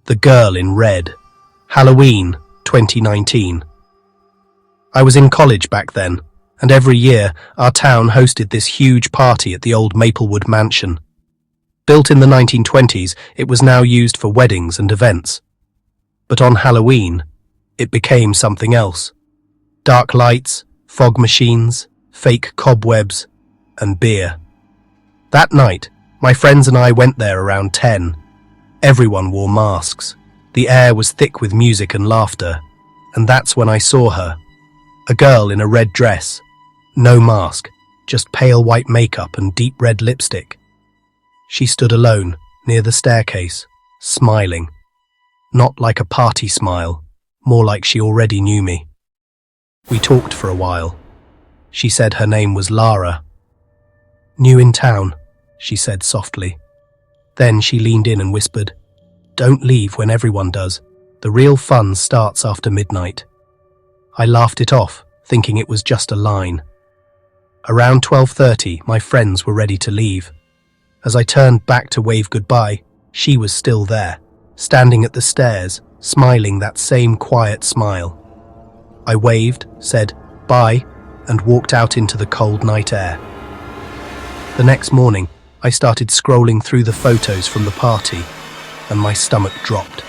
The Girl in Red. Halloween, 2019. I was in college back then, and every year our town hosted this huge party at the old Maplewood mansion. Built in the 1920s, it was now used for weddings and events. But on Halloween, it became something else. Dark lights, fog machines, fake cobwebs, and beer. That night, my friends and I went there around 10. Everyone wore masks. The air was thick with music and laughter, and that's when I saw her. A girl in a red dress. No mask, just pale white makeup and deep red lipstick. She stood alone, near the staircase, smiling. Not like a party smile, more like she already knew me. We talked for a while. She said her name was Lara. "New in town," she said softly. Then she leaned in and whispered, "Don't leave when everyone does. The real fun starts after midnight." I laughed it off, thinking it was just a line. Around 12:30, my friends were ready to leave. As I turned back to wave goodbye, she was still there, standing at the stairs, smiling that same quiet smile. I waved, said, "Bye," and walked out into the cold night air. The next morning, I started scrolling through the photos from the party, and my stomach dropped.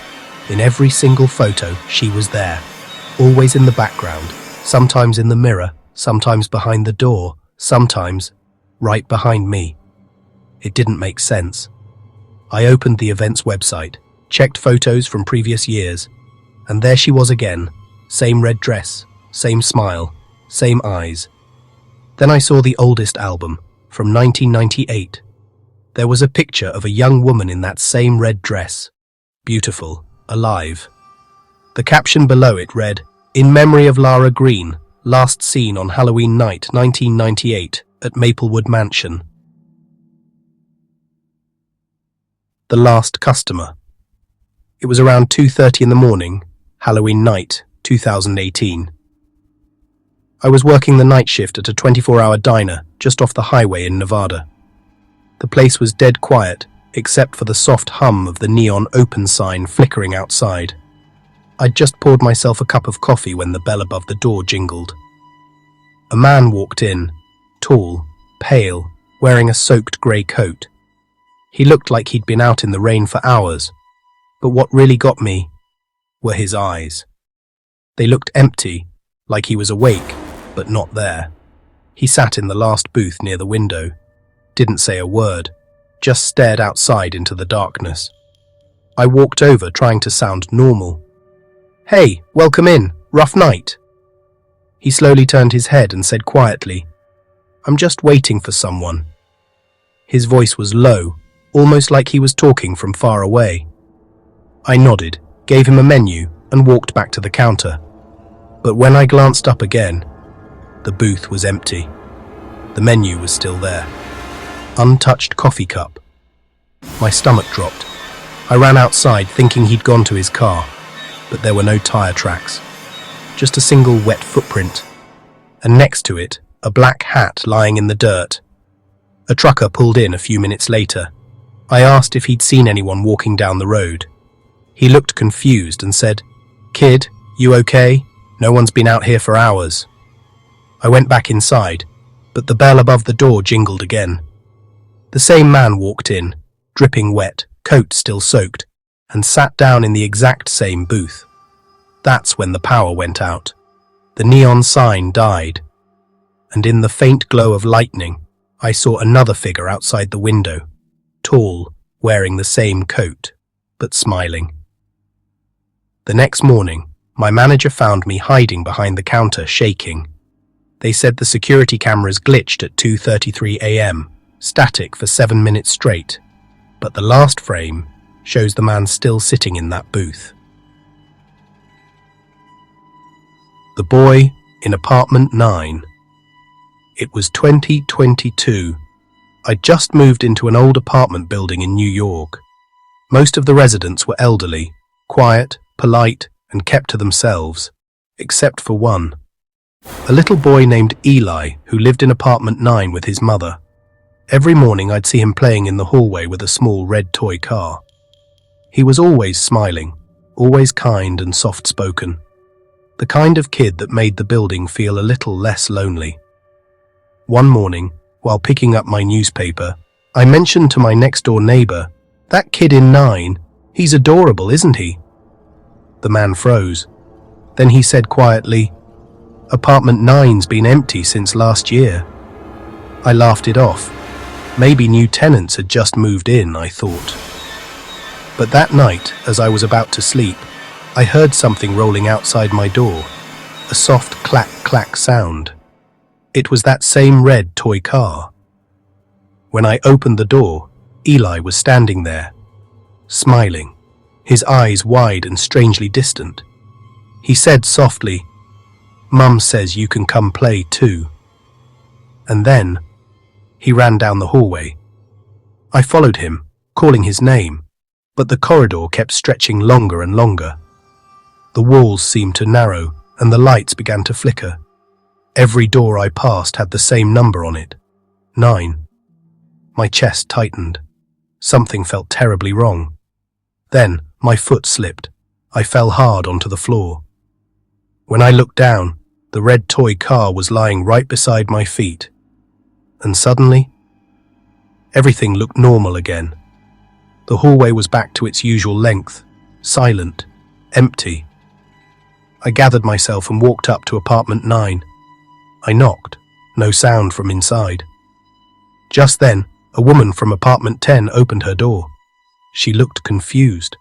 In every single photo, she was there, always in the background, sometimes in the mirror, sometimes behind the door, sometimes right behind me. It didn't make sense. I opened the event's website, checked photos from previous years, and there she was again, same red dress, same smile, same eyes. Then I saw the oldest album, from 1998. There was a picture of a young woman in that same red dress. Beautiful, alive. The caption below it read, "In memory of Lara Green, last seen on Halloween night 1998 at Maplewood Mansion." The last customer. It was around 2:30 in the morning, Halloween night, 2018. I was working the night shift at a 24-hour diner just off the highway in Nevada. The place was dead quiet, except for the soft hum of the neon open sign flickering outside. I'd just poured myself a cup of coffee when the bell above the door jingled. A man walked in, tall, pale, wearing a soaked grey coat. He looked like he'd been out in the rain for hours, but what really got me were his eyes. They looked empty, like he was awake, but not there. He sat in the last booth near the window, didn't say a word, just stared outside into the darkness. I walked over, trying to sound normal. "Hey, welcome in, rough night." He slowly turned his head and said quietly, "I'm just waiting for someone." His voice was low, almost like he was talking from far away. I nodded, gave him a menu, and walked back to the counter. But when I glanced up again, the booth was empty. The menu was still there. Untouched coffee cup. My stomach dropped. I ran outside thinking he'd gone to his car, but there were no tire tracks. Just a single wet footprint. And next to it, a black hat lying in the dirt. A trucker pulled in a few minutes later. I asked if he'd seen anyone walking down the road. He looked confused and said, "Kid, you okay? No one's been out here for hours." I went back inside, but the bell above the door jingled again. The same man walked in, dripping wet, coat still soaked, and sat down in the exact same booth. That's when the power went out. The neon sign died, and in the faint glow of lightning, I saw another figure outside the window, tall, wearing the same coat, but smiling. The next morning, my manager found me hiding behind the counter, shaking. They said the security cameras glitched at 2:33 a.m., static for 7 minutes straight, but the last frame shows the man still sitting in that booth. The boy in apartment 9. It was 2022. I'd just moved into an old apartment building in New York. Most of the residents were elderly, quiet, polite, and kept to themselves, except for one. A little boy named Eli who lived in apartment 9 with his mother. Every morning I'd see him playing in the hallway with a small red toy car. He was always smiling, always kind and soft-spoken. The kind of kid that made the building feel a little less lonely. One morning, while picking up my newspaper, I mentioned to my next-door neighbor, "That kid in 9, he's adorable, isn't he?" The man froze. Then he said quietly, "Apartment 9's been empty since last year." I laughed it off. Maybe new tenants had just moved in, I thought. But that night, as I was about to sleep, I heard something rolling outside my door, a soft clack-clack sound. It was that same red toy car. When I opened the door, Eli was standing there, smiling, his eyes wide and strangely distant. He said softly, "Mum says you can come play too." And then, he ran down the hallway. I followed him, calling his name, but the corridor kept stretching longer and longer. The walls seemed to narrow, and the lights began to flicker. Every door I passed had the same number on it, 9. My chest tightened. Something felt terribly wrong. Then, my foot slipped. I fell hard onto the floor. When I looked down, the red toy car was lying right beside my feet. And suddenly, everything looked normal again. The hallway was back to its usual length, silent, empty. I gathered myself and walked up to apartment 9. I knocked, no sound from inside. Just then, a woman from apartment 10 opened her door. She looked confused.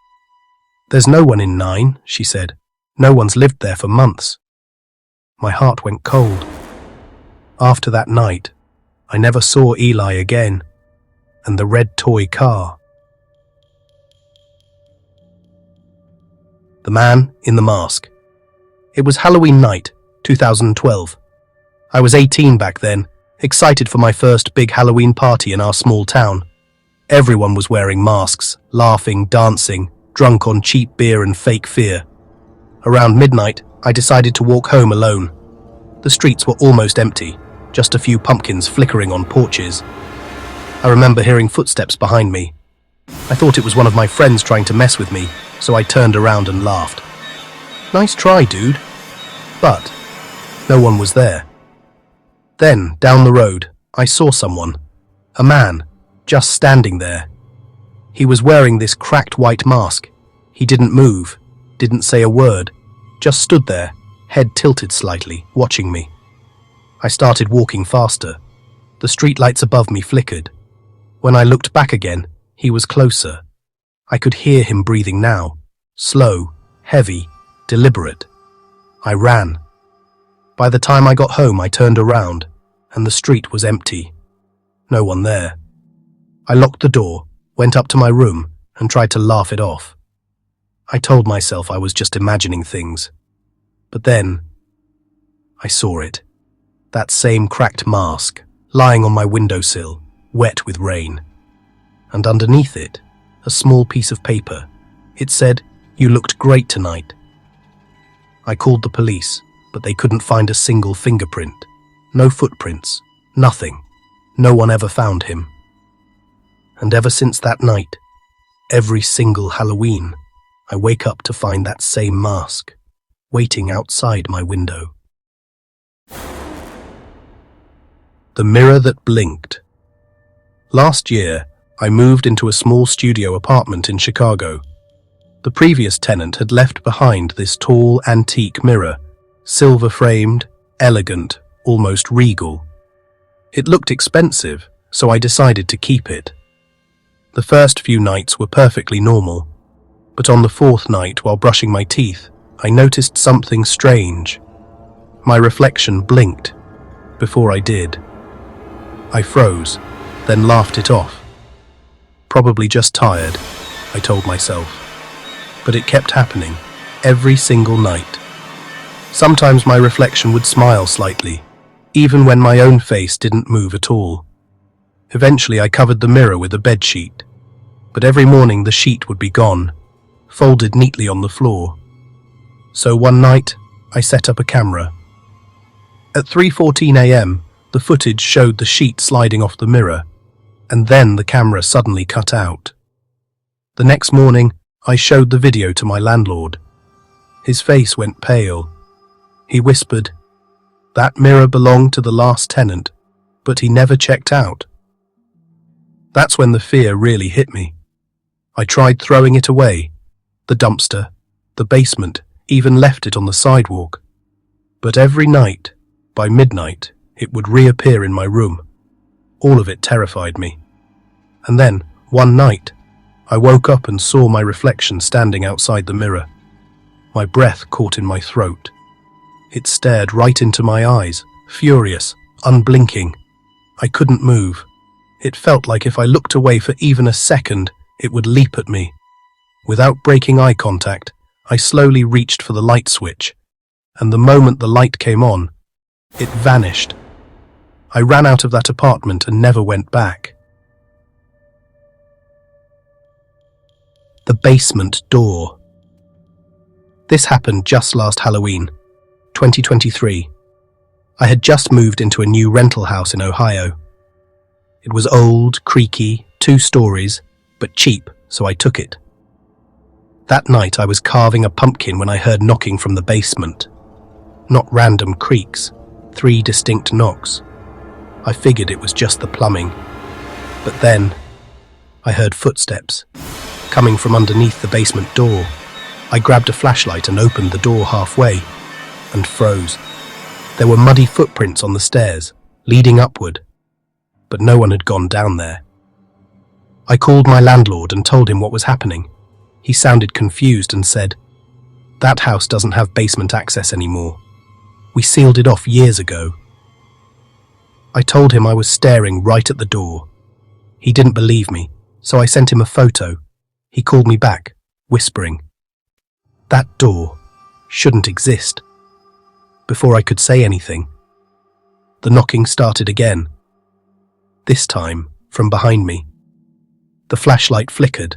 "There's no one in 9, she said. "No one's lived there for months." My heart went cold. After that night, I never saw Eli again, and the red toy car. The Man in the Mask. It was Halloween night, 2012. I was 18 back then, excited for my first big Halloween party in our small town. Everyone was wearing masks, laughing, dancing, drunk on cheap beer and fake fear. Around midnight, I decided to walk home alone. The streets were almost empty, just a few pumpkins flickering on porches. I remember hearing footsteps behind me. I thought it was one of my friends trying to mess with me, so I turned around and laughed. "Nice try, dude." But no one was there. Then, down the road, I saw someone. A man, just standing there. He was wearing this cracked white mask. He didn't move, didn't say a word, just stood there, head tilted slightly, watching me. I started walking faster. The streetlights above me flickered. When I looked back again, he was closer. I could hear him breathing now, slow, heavy, deliberate. I ran. By the time I got home, I turned around, and the street was empty. No one there. I locked the door, went up to my room, and tried to laugh it off. I told myself I was just imagining things. But then, I saw it. That same cracked mask, lying on my windowsill, wet with rain. And underneath it, a small piece of paper. It said, "You looked great tonight." I called the police, but they couldn't find a single fingerprint. No footprints, nothing. No one ever found him. And ever since that night, every single Halloween, I wake up to find that same mask, waiting outside my window. The Mirror That Blinked. Last year, I moved into a small studio apartment in Chicago. The previous tenant had left behind this tall, antique mirror, silver-framed, elegant, almost regal. It looked expensive, so I decided to keep it. The first few nights were perfectly normal, but on the fourth night, while brushing my teeth, I noticed something strange. My reflection blinked. Before I did, I froze, then laughed it off. Probably just tired, I told myself. But it kept happening, every single night. Sometimes my reflection would smile slightly, even when my own face didn't move at all. Eventually I covered the mirror with a bedsheet, but every morning the sheet would be gone, folded neatly on the floor. So one night, I set up a camera. At 3:14 a.m., the footage showed the sheet sliding off the mirror, and then the camera suddenly cut out. The next morning, I showed the video to my landlord. His face went pale. He whispered, "That mirror belonged to the last tenant, but he never checked out." That's when the fear really hit me. I tried throwing it away, the dumpster, the basement, even left it on the sidewalk. But every night, by midnight, it would reappear in my room. All of it terrified me. And then, one night, I woke up and saw my reflection standing outside the mirror. My breath caught in my throat. It stared right into my eyes, furious, unblinking. I couldn't move. It felt like if I looked away for even a second, it would leap at me. Without breaking eye contact, I slowly reached for the light switch, and the moment the light came on, it vanished. I ran out of that apartment and never went back. The basement door. This happened just last Halloween, 2023. I had just moved into a new rental house in Ohio. It was old, creaky, 2 stories, but cheap, so I took it. That night I was carving a pumpkin when I heard knocking from the basement. Not random creaks, 3 distinct knocks. I figured it was just the plumbing. But then, I heard footsteps, coming from underneath the basement door. I grabbed a flashlight and opened the door halfway, and froze. There were muddy footprints on the stairs, leading upward, but no one had gone down there. I called my landlord and told him what was happening. He sounded confused and said, "That house doesn't have basement access anymore. We sealed it off years ago." I told him I was staring right at the door. He didn't believe me, so I sent him a photo. He called me back, whispering, "That door shouldn't exist." Before I could say anything, the knocking started again. This time, from behind me. The flashlight flickered,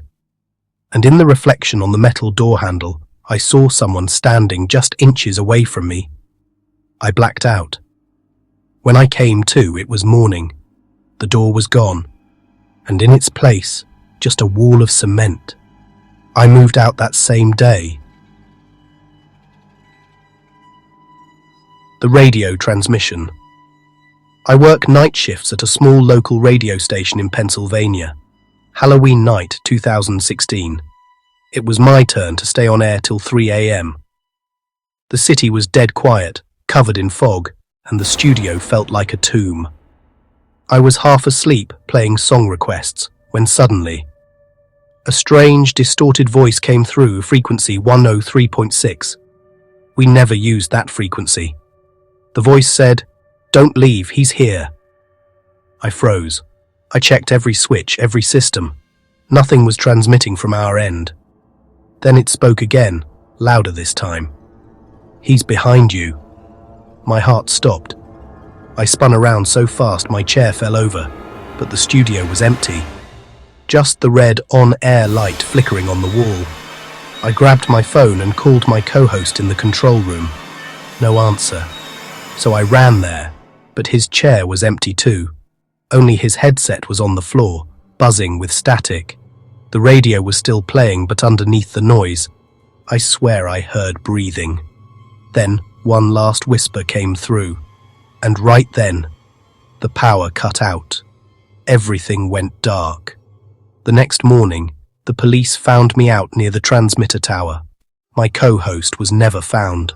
and in the reflection on the metal door handle, I saw someone standing just inches away from me. I blacked out. When I came to, it was morning. The door was gone, and in its place, just a wall of cement. I moved out that same day. The radio transmission. I work night shifts at a small local radio station in Pennsylvania. Halloween night 2016. It was my turn to stay on air till 3 a.m. The city was dead quiet, covered in fog, and the studio felt like a tomb. I was half asleep playing song requests when suddenly a strange, distorted voice came through, frequency 103.6. We never used that frequency. The voice said, "Don't leave, he's here." I froze. I checked every switch, every system. Nothing was transmitting from our end. Then it spoke again, louder this time. "He's behind you." My heart stopped. I spun around so fast my chair fell over, but the studio was empty. Just the red on-air light flickering on the wall. I grabbed my phone and called my co-host in the control room. No answer. So I ran there, but his chair was empty too. Only his headset was on the floor, buzzing with static. The radio was still playing, but underneath the noise, I swear I heard breathing. Then one last whisper came through, and right then, the power cut out. Everything went dark. The next morning, the police found me out near the transmitter tower. My co-host was never found.